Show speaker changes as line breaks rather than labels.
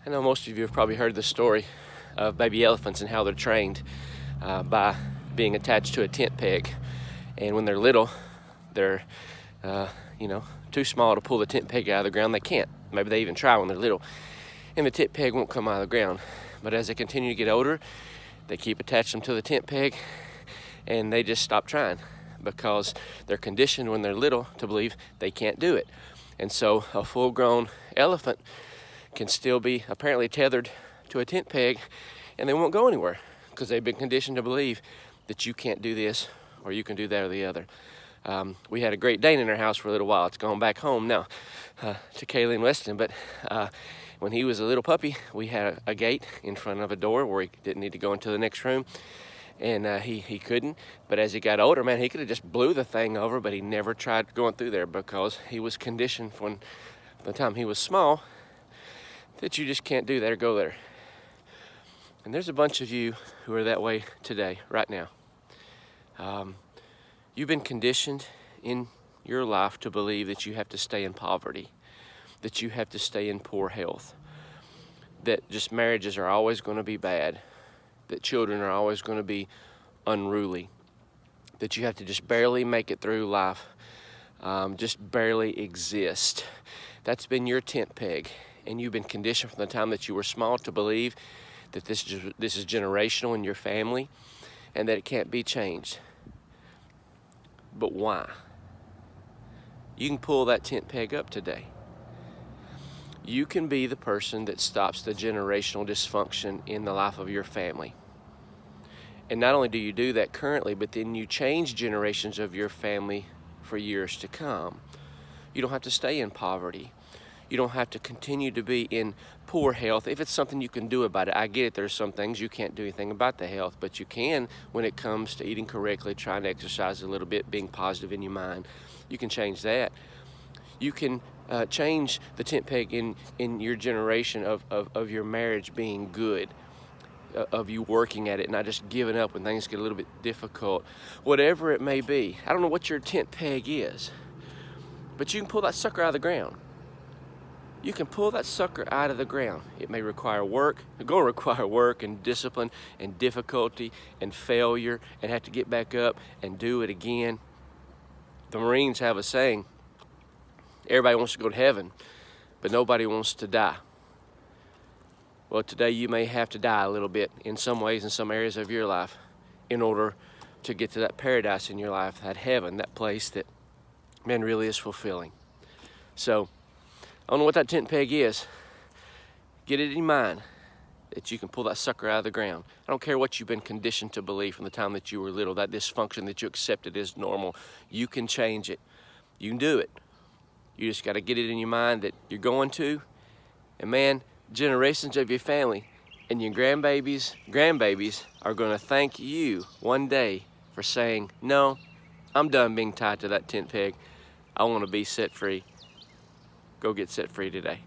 I know most of you have probably heard the story of baby elephants and how they're trained by being attached to a tent peg. And when they're little, they're too small to pull the tent peg out of the ground. They can't. Maybe they even try when they're little, and the tent peg won't come out of the ground. But as they continue to get older, they keep attaching them to the tent peg, and they just stop trying because they're conditioned when they're little to believe they can't do it. And so a full-grown elephant can still be apparently tethered to a tent peg, and they won't go anywhere because they've been conditioned to believe that you can't do this or you can do that or the other. We had a Great Dane in our house for a little while. It's gone back home now to Kaylee and Weston, but when he was a little puppy, we had a gate in front of a door where he didn't need to go into the next room, and he couldn't. But as he got older, man, he could have just blew the thing over, but he never tried going through there because he was conditioned from the time he was small that you just can't do that or go there. And there's a bunch of you who are that way today, right now. You've been conditioned in your life to believe that you have to stay in poverty, that you have to stay in poor health, that just marriages are always going to be bad, that children are always going to be unruly, that you have to just barely make it through life, just barely exist. That's been your tent peg, and you've been conditioned from the time that you were small to believe that this is generational in your family and that it can't be changed. But why? You can pull that tent peg up today. You can be the person that stops the generational dysfunction in the life of your family. And not only do you do that currently, but then you change generations of your family for years to come. You don't have to stay in poverty. You don't have to continue to be in poor health if it's something you can do about it. I get it, there's some things you can't do anything about the health, but you can when it comes to eating correctly, trying to exercise a little bit, being positive in your mind. You can change that. You can change the tent peg in your generation of your marriage being good, of you working at it, not just giving up when things get a little bit difficult. Whatever it may be. I don't know what your tent peg is, but you can pull that sucker out of the ground. You can pull that sucker out of the ground. It may require work. It's going to require work and discipline and difficulty and failure and have to get back up and do it again. The Marines have a saying, everybody wants to go to heaven, but nobody wants to die. Well, today you may have to die a little bit in some ways, in some areas of your life, in order to get to that paradise in your life, that heaven, that place that, man, really is fulfilling. So, I don't know what that tent peg is. Get it in your mind that you can pull that sucker out of the ground. I don't care what you've been conditioned to believe from the time that you were little, that dysfunction that you accepted as normal. You can change it. You can do it. You just got to get it in your mind that you're going to. And man, generations of your family and your grandbabies are going to thank you one day for saying, no, I'm done being tied to that tent peg. I want to be set free. Go get set free today.